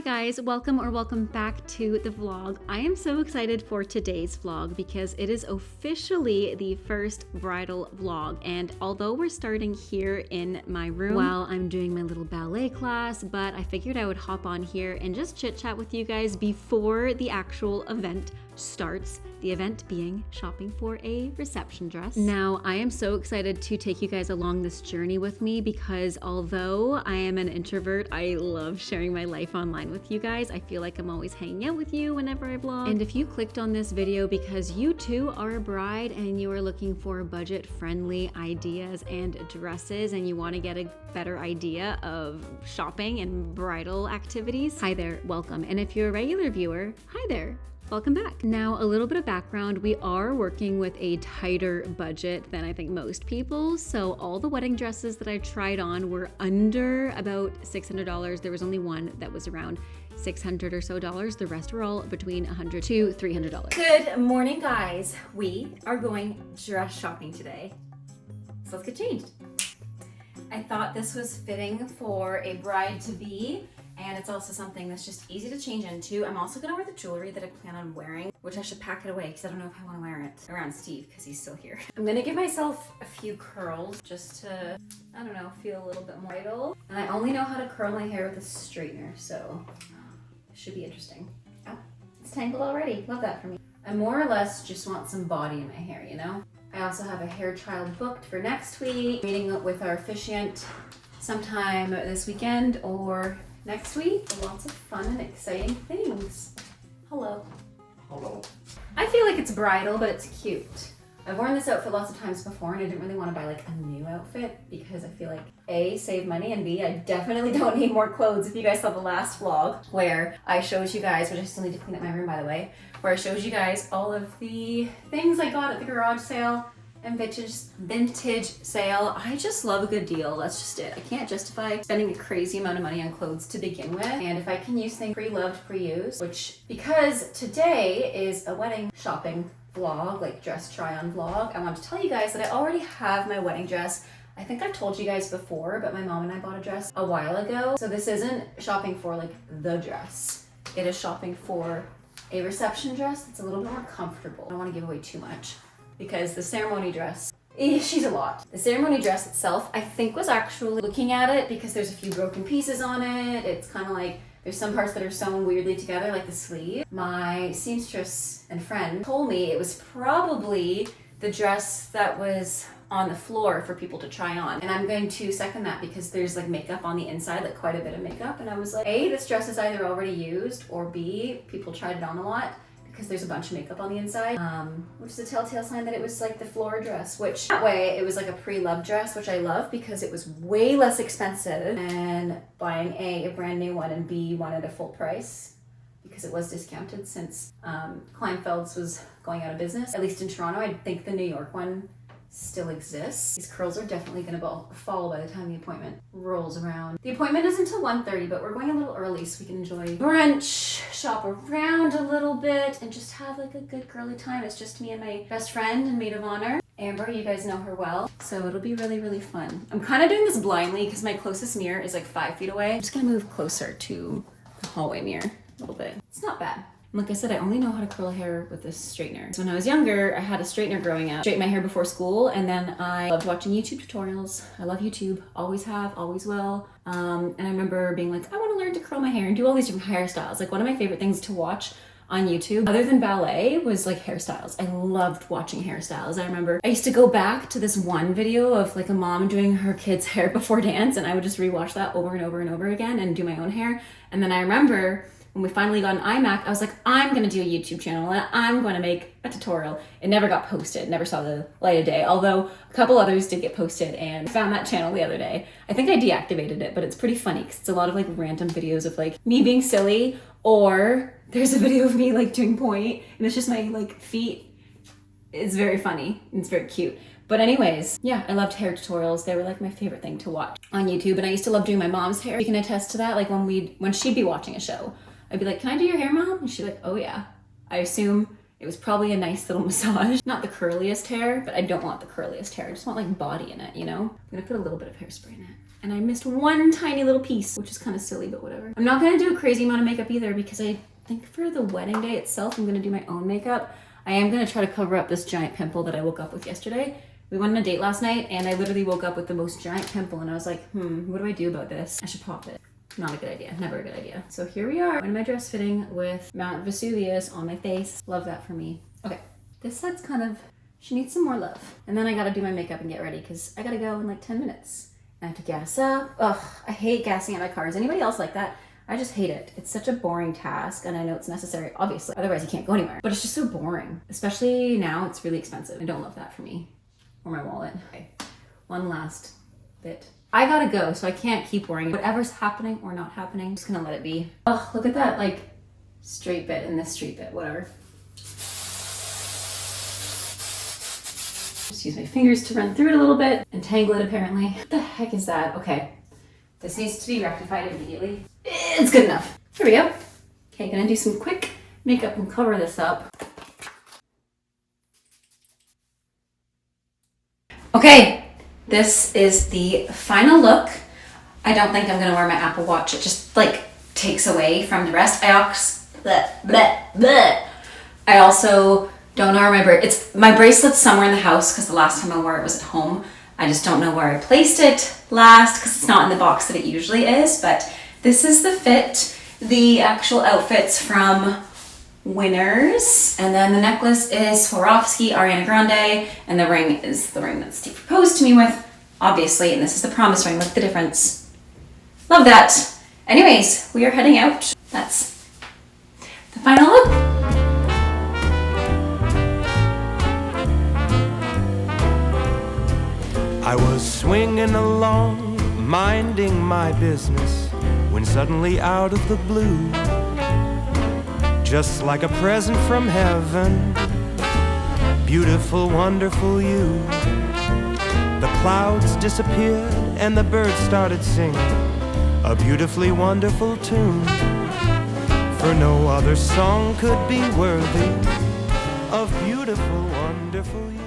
guys, welcome back to the vlog. I am so excited for today's vlog because it is officially the first bridal vlog, and although we're starting here in my room while I'm doing my little ballet class, but I figured I would hop on here and just chit chat with you guys before the actual event starts. The event being shopping for a reception dress. Now, I am so excited to take you guys along this journey with me because although I am an introvert, I love sharing my life online with you guys. I feel like I'm always hanging out with you whenever I vlog. And if you clicked on this video because you too are a bride and you are looking for budget-friendly ideas and dresses and you want to get a better idea of shopping and bridal activities, hi there, welcome. And if you're a regular viewer, hi there. Welcome back. Now, a little bit of background. We are working with a tighter budget than I think most people. So all the wedding dresses that I tried on were under about $600. There was only one that was around $600 or so. The rest were all between $100 to $300. Good morning, guys. We are going dress shopping today. So let's get changed. I thought this was fitting for a bride-to-be. And it's also something that's just easy to change into. I'm also gonna wear the jewelry that I plan on wearing, which I should pack it away because I don't know if I wanna wear it around Steve because he's still here. I'm gonna give myself a few curls just to, I don't know, feel a little bit more bridal. And I only know how to curl my hair with a straightener, so it should be interesting. Oh, it's tangled already. Love that for me. I more or less just want some body in my hair, you know? I also have a hair trial booked for next week, meeting with our officiant sometime this weekend or next week. Lots of fun and exciting things. Hello. Hello. I feel like it's bridal, but it's cute. I've worn this outfit lots of times before and I didn't really want to buy like a new outfit because I feel like A, save money, and B, I definitely don't need more clothes. If you guys saw the last vlog where I showed you guys, which I still need to clean up my room by the way, where I showed you guys all of the things I got at the garage sale and vintage sale. I just love a good deal. That's just it. I can't justify spending a crazy amount of money on clothes to begin with. And if I can use things pre-loved, pre-used, which because today is a wedding shopping vlog, like dress try on vlog, I want to tell you guys that I already have my wedding dress. I think I've told you guys before, but my mom and I bought a dress a while ago. So this isn't shopping for like the dress. It is shopping for a reception dress that's a little bit more comfortable. I don't want to give away too much, because the ceremony dress, she's a lot. The ceremony dress itself, I think was actually looking at it because there's a few broken pieces on it. It's kind of like, there's some parts that are sewn weirdly together, like the sleeve. My seamstress and friend told me it was probably the dress that was on the floor for people to try on. And I'm going to second that because there's like makeup on the inside, like quite a bit of makeup. And I was like, A, this dress is either already used, or B, people tried it on a lot, because there's a bunch of makeup on the inside, which is a telltale sign that it was like the floor dress, which that way it was like a pre-loved dress, which I love because it was way less expensive than buying A brand new one, and B, one at a full price because it was discounted since Kleinfeld's was going out of business, at least in Toronto. I think the New York one still exists. These curls are definitely gonna fall by the time the appointment rolls around. The appointment is until 1:30, but we're going a little early so we can enjoy brunch, shop around a little bit, and just have like a good girly time. It's just me and my best friend and maid of honor, Amber. You guys know her well, so it'll be really, really fun. I'm kind of doing this blindly because my closest mirror is like 5 feet away. I'm just gonna move closer to the hallway mirror a little bit. It's not bad. Like I said, I only know how to curl hair with this straightener. So when I was younger, I had a straightener growing up. Straighten my hair before school, and then I loved watching YouTube tutorials. I love YouTube, always have, always will. And I remember being like, I want to learn to curl my hair and do all these different hairstyles. Like one of my favorite things to watch on YouTube, other than ballet, was like hairstyles. I loved watching hairstyles. I remember I used to go back to this one video of like a mom doing her kid's hair before dance, and I would just rewatch that over and over and over again and do my own hair. And then I remember when we finally got an iMac, I was like, I'm gonna do a YouTube channel and I'm gonna make a tutorial. It never got posted, never saw the light of day, although a couple others did get posted, and I found that channel the other day. I think I deactivated it, but it's pretty funny because it's a lot of like random videos of like me being silly, or there's a video of me like doing point and it's just my like feet. It's very funny, it's very cute. But anyways, yeah, I loved hair tutorials. They were like my favorite thing to watch on YouTube, and I used to love doing my mom's hair. You can attest to that, like when she'd be watching a show, I'd be like, can I do your hair, Mom? And she'd be like, oh yeah. I assume it was probably a nice little massage. Not the curliest hair, but I don't want the curliest hair. I just want like body in it, you know? I'm gonna put a little bit of hairspray in it. And I missed one tiny little piece, which is kind of silly, but whatever. I'm not gonna do a crazy amount of makeup either because I think for the wedding day itself, I'm gonna do my own makeup. I am gonna try to cover up this giant pimple that I woke up with yesterday. We went on a date last night and I literally woke up with the most giant pimple and I was like, what do I do about this? I should pop it. Not a good idea, never a good idea. So here we are in my dress fitting with Mount Vesuvius on my face. Love that for me. Okay, this side's kind of, she needs some more love. And then I gotta do my makeup and get ready because I gotta go in like 10 minutes. I have to gas up. Ugh, I hate gassing up my cars. Anybody else like that? I just hate it. It's such a boring task and I know it's necessary, obviously. Otherwise you can't go anywhere. But it's just so boring. Especially now, it's really expensive. I don't love that for me or my wallet. Okay, one last bit. I gotta go, so I can't keep worrying. Whatever's happening or not happening, I'm just gonna let it be. Ugh, look at that like straight bit and this straight bit, whatever. Just use my fingers to run through it a little bit. Entangle it apparently. What the heck is that? Okay, this needs to be rectified immediately. It's good enough. Here we go. Okay, gonna do some quick makeup and cover this up. Okay, this is the final look. I don't think I'm gonna wear my Apple Watch. It just like takes away from the rest. I also don't know where my bracelet's somewhere in the house because the last time I wore it was at home. I just don't know where I placed it last because it's not in the box that it usually is, but this is the fit, the actual outfits from winners. And then the necklace is Swarovski, Ariana Grande, and the ring is the ring that Steve proposed to me with, obviously, and this is the promise ring. Look at the difference. Love that. Anyways, we are heading out. That's the final look. I was swinging along, minding my business, when suddenly out of the blue, just like a present from heaven, beautiful, wonderful you. The clouds disappeared and the birds started singing a beautifully wonderful tune, for no other song could be worthy of beautiful, wonderful you.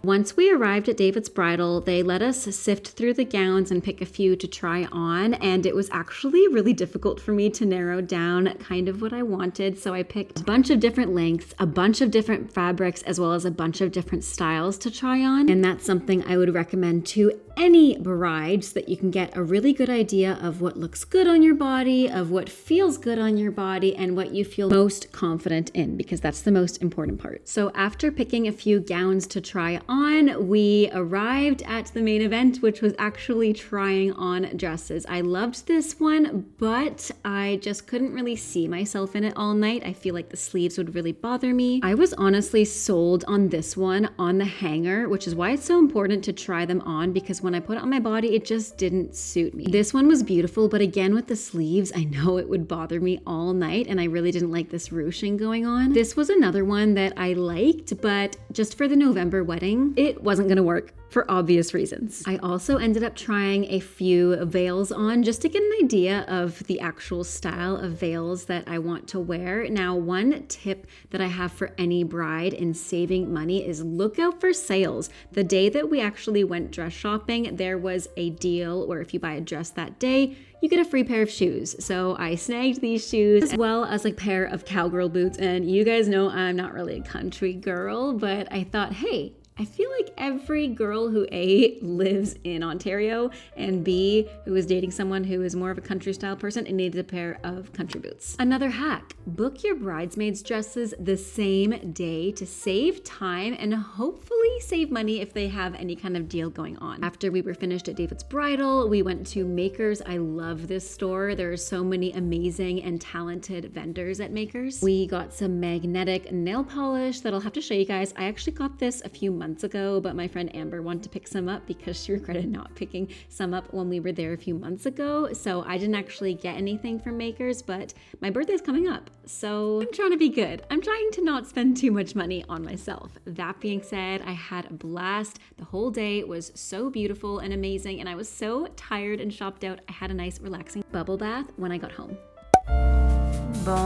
Once we arrived at David's Bridal, they let us sift through the gowns and pick a few to try on, and it was actually really difficult for me to narrow down kind of what I wanted, so I picked a bunch of different lengths, a bunch of different fabrics, as well as a bunch of different styles to try on, and that's something I would recommend to any bride so that you can get a really good idea of what looks good on your body, of what feels good on your body, and what you feel most confident in, because that's the most important part. So after picking a few gowns to try on, we arrived at the main event, which was actually trying on dresses. I loved this one, but I just couldn't really see myself in it all night. I feel like the sleeves would really bother me. I was honestly sold on this one on the hanger, which is why it's so important to try them on, because when I put it on my body, it just didn't suit me. This one was beautiful, but again, with the sleeves, I know it would bother me all night, and I really didn't like this ruching going on. This was another one that I liked, but just for the November wedding, it wasn't gonna work for obvious reasons. I also ended up trying a few veils on just to get an idea of the actual style of veils that I want to wear. Now, one tip that I have for any bride in saving money is look out for sales. The day that we actually went dress shopping, there was a deal where if you buy a dress that day, you get a free pair of shoes. So I snagged these shoes as well as a pair of cowgirl boots. And you guys know I'm not really a country girl, but I thought, hey, I feel like every girl who A, lives in Ontario, and B, who is dating someone who is more of a country style person and needs a pair of country boots. Another hack, book your bridesmaids dresses the same day to save time and hopefully save money if they have any kind of deal going on. After we were finished at David's Bridal, we went to Makers. I love this store. There are so many amazing and talented vendors at Makers. We got some magnetic nail polish that I'll have to show you guys. I actually got this a few months ago, but my friend Amber wanted to pick some up because she regretted not picking some up when we were there a few months ago. So I didn't actually get anything from Makers, but my birthday's coming up, so I'm trying to be good. I'm trying to not spend too much money on myself. That being said, I had a blast. The whole day was so beautiful and amazing, and I was so tired and shopped out. I had a nice relaxing bubble bath when I got home. Bon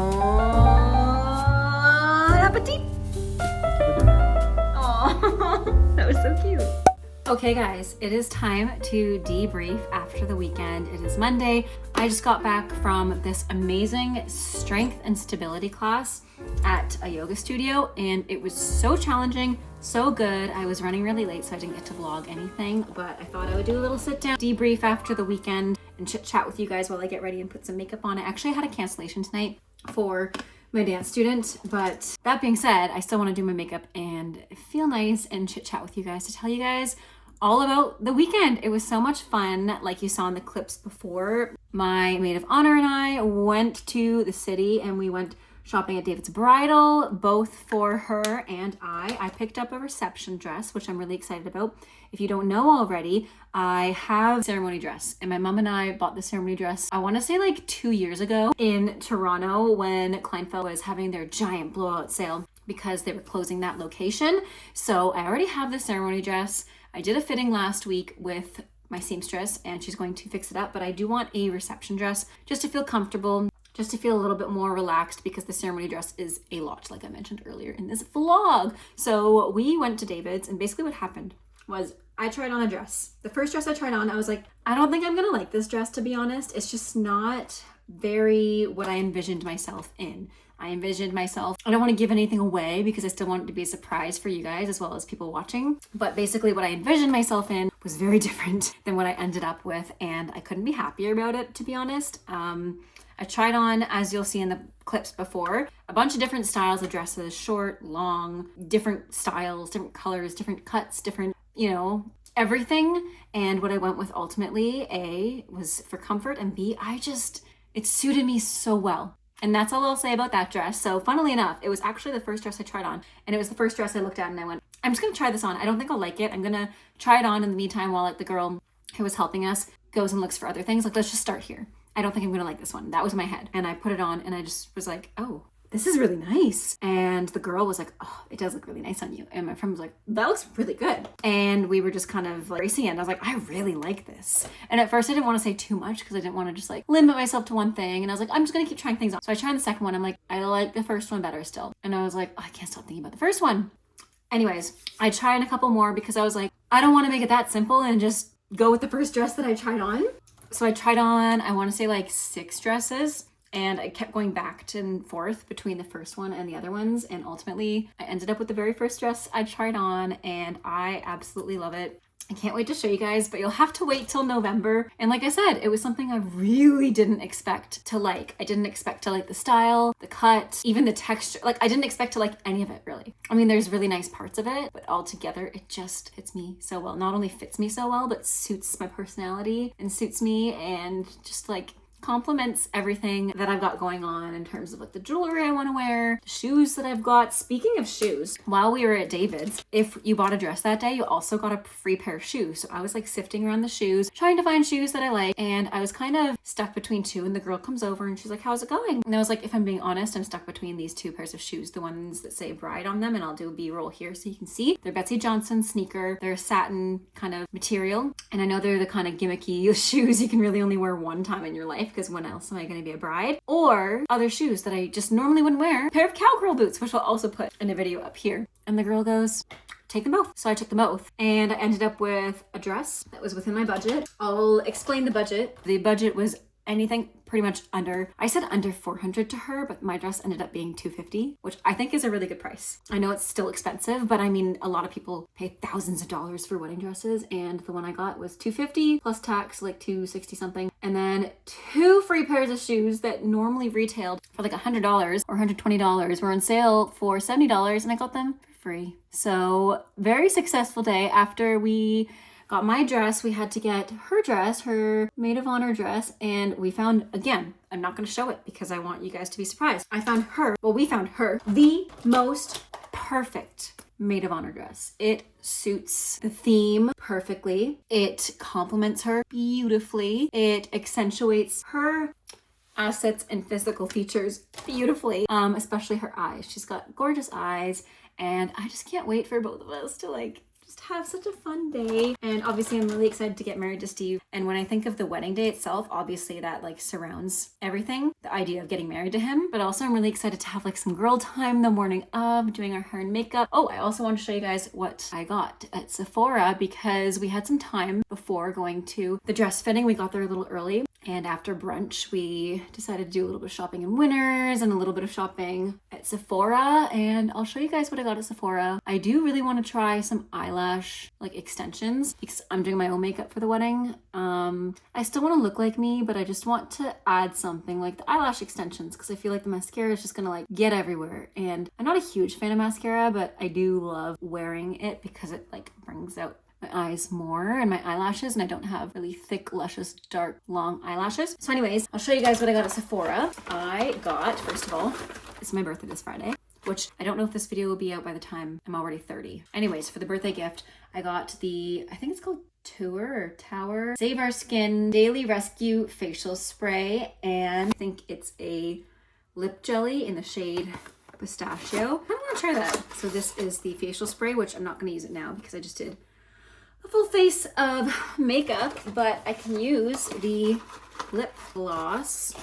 appetit! That was so cute. Okay guys, it is time to debrief after the weekend. It is Monday. I just got back from this amazing strength and stability class at a yoga studio, and it was so challenging, so good. I was running really late, so I didn't get to vlog anything, but I thought I would do a little sit down debrief after the weekend and chit chat with you guys while I get ready and put some makeup on. I actually had a cancellation tonight for my dance student, but that being said, I still want to do my makeup and feel nice and chit chat with you guys to tell you guys all about the weekend. It was so much fun. Like you saw in the clips before, my maid of honor and I went to the city and we went shopping at David's Bridal, both for her and I picked up a reception dress, which I'm really excited about. If you don't know already, I have a ceremony dress, and my mom and I bought the ceremony dress, I want to say like 2 years ago in Toronto when Kleinfeld was having their giant blowout sale because they were closing that location. So I already have the ceremony dress. I did a fitting last week with my seamstress and she's going to fix it up, but I do want a reception dress just to feel comfortable, just to feel a little bit more relaxed because the ceremony dress is a lot, like I mentioned earlier in this vlog. So we went to David's, and basically what happened was I tried on a dress. The first dress I tried on, I was like, I don't think I'm gonna like this dress, to be honest. It's just not very what I envisioned myself in. I don't want to give anything away because I still want it to be a surprise for you guys as well as people watching. But basically what I envisioned myself in was very different than what I ended up with, and I couldn't be happier about it, to be honest. I tried on, as you'll see in the clips before, a bunch of different styles of dresses, short, long, different styles, different colors, different cuts, different, everything. And what I went with ultimately, A, was for comfort, and B, it suited me so well. And that's all I'll say about that dress. So funnily enough, it was actually the first dress I tried on, and it was the first dress I looked at and I went, I'm just gonna try this on. I don't think I'll like it. I'm gonna try it on in the meantime while the girl who was helping us goes and looks for other things. Like, let's just start here. I don't think I'm gonna like this one. That was my head. And I put it on and I just was like, oh, this is really nice. And the girl was like, oh, it does look really nice on you. And my friend was like, that looks really good. And we were just kind of like racing it. And I was like, I really like this. And at first I didn't want to say too much because I didn't want to just like limit myself to one thing. And I was like, I'm just gonna keep trying things on. So I tried the second one. I'm like, I like the first one better still. And I was like, oh, I can't stop thinking about the first one. Anyways, I tried a couple more because I was like, I don't want to make it that simple and just go with the first dress that I tried on. So I tried on, I want to say like 6 dresses, and I kept going back and forth between the first one and the other ones. And ultimately I ended up with the very first dress I tried on, and I absolutely love it. I can't wait to show you guys, but you'll have to wait till November. And like I said, it was something I really didn't expect to like. I didn't expect to like the style, the cut, even the texture. Like, I didn't expect to like any of it, really. I mean, there's really nice parts of it, but altogether, it just fits me so well. Not only fits me so well, but suits my personality and suits me, and just like complements everything that I've got going on in terms of like the jewelry I want to wear, the shoes that I've got. Speaking of shoes, while we were at David's, if you bought a dress that day, you also got a free pair of shoes. So I was like sifting around the shoes, trying to find shoes that I like, and I was kind of stuck between two, and the girl comes over and she's like, how's it going? And I was like, if I'm being honest, I'm stuck between these 2 pairs of shoes, the ones that say Bride on them, and I'll do a B-roll here so you can see. They're Betsy Johnson sneaker. They're satin kind of material, and I know they're the kind of gimmicky shoes you can really only wear one time in your life, because when else am I going to be a bride? Or other shoes that I just normally wouldn't wear, a pair of cowgirl boots, which I'll also put in a video up here. And the girl goes, take them both. So I took them both, and I ended up with a dress that was within my budget. I'll explain the budget. The budget was anything pretty much under, I said under 400 to her, but my dress ended up being 250, which I think is a really good price. I know it's still expensive, but I mean, a lot of people pay thousands of dollars for wedding dresses, and the one I got was 250 plus tax, like 260 something. And then 2 free pairs of shoes that normally retailed for like $100 or $120 were on sale for $70, and I got them for free. So very successful day. After we got my dress, we had to get her dress, her maid of honor dress, and we found, again, I'm not going to show it because I want you guys to be surprised. We found her, the most perfect maid of honor dress. It suits the theme perfectly. It complements her beautifully. It accentuates her assets and physical features beautifully, especially her eyes. She's got gorgeous eyes, and I just can't wait for both of us to like just have such a fun day. And obviously I'm really excited to get married to Steve. And when I think of the wedding day itself, obviously that like surrounds everything, the idea of getting married to him. But also I'm really excited to have like some girl time the morning of, doing our hair and makeup. Oh, I also want to show you guys what I got at Sephora because we had some time before going to the dress fitting. We got there a little early. And after brunch, we decided to do a little bit of shopping in Winners and a little bit of shopping at Sephora. And I'll show you guys what I got at Sephora. I do really want to try some eyelash like extensions because I'm doing my own makeup for the wedding. I still want to look like me, but I just want to add something like the eyelash extensions because I feel like the mascara is just gonna like get everywhere. And I'm not a huge fan of mascara, but I do love wearing it because it like brings out my eyes more and my eyelashes, and I don't have really thick, luscious, dark, long eyelashes. So anyways, I'll show you guys what I got at Sephora. I got, first of all, it's my birthday this Friday, which I don't know if this video will be out by the time I'm already 30. Anyways, for the birthday gift, I got the, I think it's called Tower Save Our Skin Daily Rescue Facial Spray, and I think it's a lip jelly in the shade Pistachio. I'm gonna try that. So this is the facial spray, which I'm not gonna use it now because I just did a full face of makeup, but I can use the lip gloss.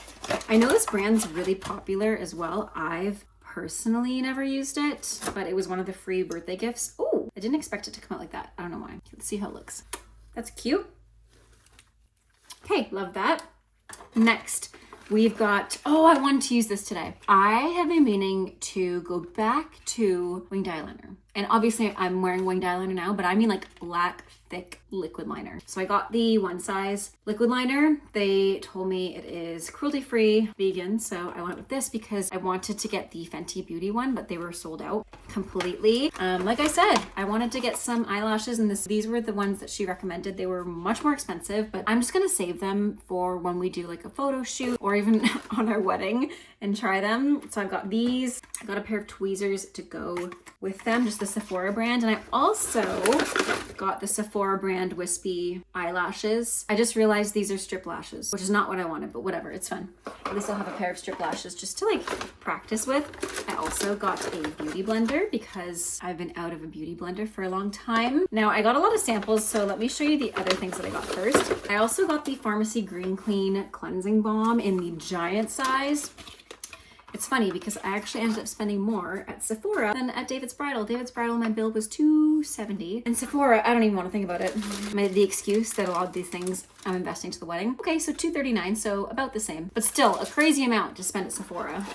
I know this brand's really popular as well. I've personally never used it, but it was one of the free birthday gifts. Oh, I didn't expect it to come out like that. I don't know why. Let's see how it looks. That's cute. Okay, love that. Next, we've got, oh, I wanted to use this today. I have been meaning to go back to winged eyeliner. And obviously I'm wearing winged eyeliner now, but I mean like black, thick liquid liner. So I got the One Size liquid liner. They told me it is cruelty-free, vegan. So I went with this because I wanted to get the Fenty Beauty one, but they were sold out completely. Like I said, I wanted to get some eyelashes, and these were the ones that she recommended. They were much more expensive, but I'm just gonna save them for when we do like a photo shoot or even on our wedding and try them. So I've got these. I got a pair of tweezers to go with them, just the Sephora brand. And I also got the Sephora brand wispy eyelashes. I just realized these are strip lashes, which is not what I wanted, but whatever, it's fun. At least I'll have a pair of strip lashes just to like practice with. I also got a beauty blender because I've been out of a beauty blender for a long time. Now I got a lot of samples, so let me show you the other things that I got first. I also got the Pharmacy Green Clean Cleansing Balm in the giant size. It's funny because I actually ended up spending more at Sephora than at David's Bridal. David's Bridal, my bill was $270. And Sephora, I don't even want to think about it. The excuse that a lot of these things I'm investing to the wedding. Okay, so $239, so about the same. But still, a crazy amount to spend at Sephora.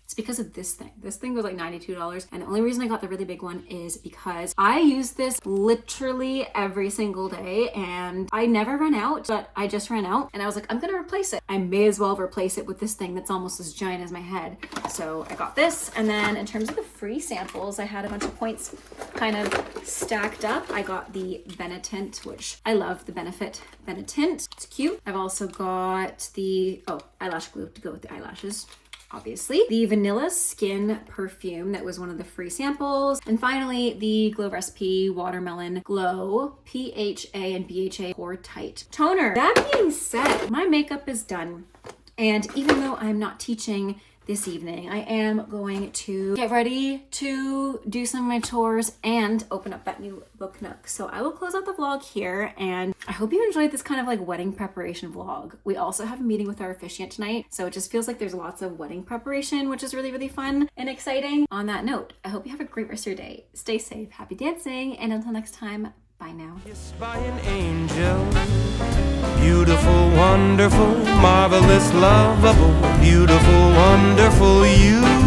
It's because of this thing. This thing was like $92, and the only reason I got the really big one is because I use this literally every single day, and I never run out, but I just ran out, and I was like, I'm gonna replace it. I may as well replace it with this thing that's almost as giant as my head. So I got this, and then in terms of the free samples, I had a bunch of points kind of stacked up. I got the Benetint, which I love the Benefit Benetint. It's cute. I've also got the, eyelash glue to go with the eyelashes. Obviously, the Vanilla Skin perfume that was one of the free samples. And finally, the Glow Recipe Watermelon Glow PHA and BHA Pore Tight Toner. That being said, my makeup is done. And even though I'm not teaching this evening, I am going to get ready to do some of my chores and open up that new book nook. So I will close out the vlog here, and I hope you enjoyed this kind of like wedding preparation vlog. We also have a meeting with our officiant tonight, so it just feels like there's lots of wedding preparation, which is really, really fun and exciting. On that note, I hope you have a great rest of your day. Stay safe, happy dancing, and until next time, bye now. Kissed by an angel, beautiful, wonderful, marvelous, lovable, beautiful, wonderful you.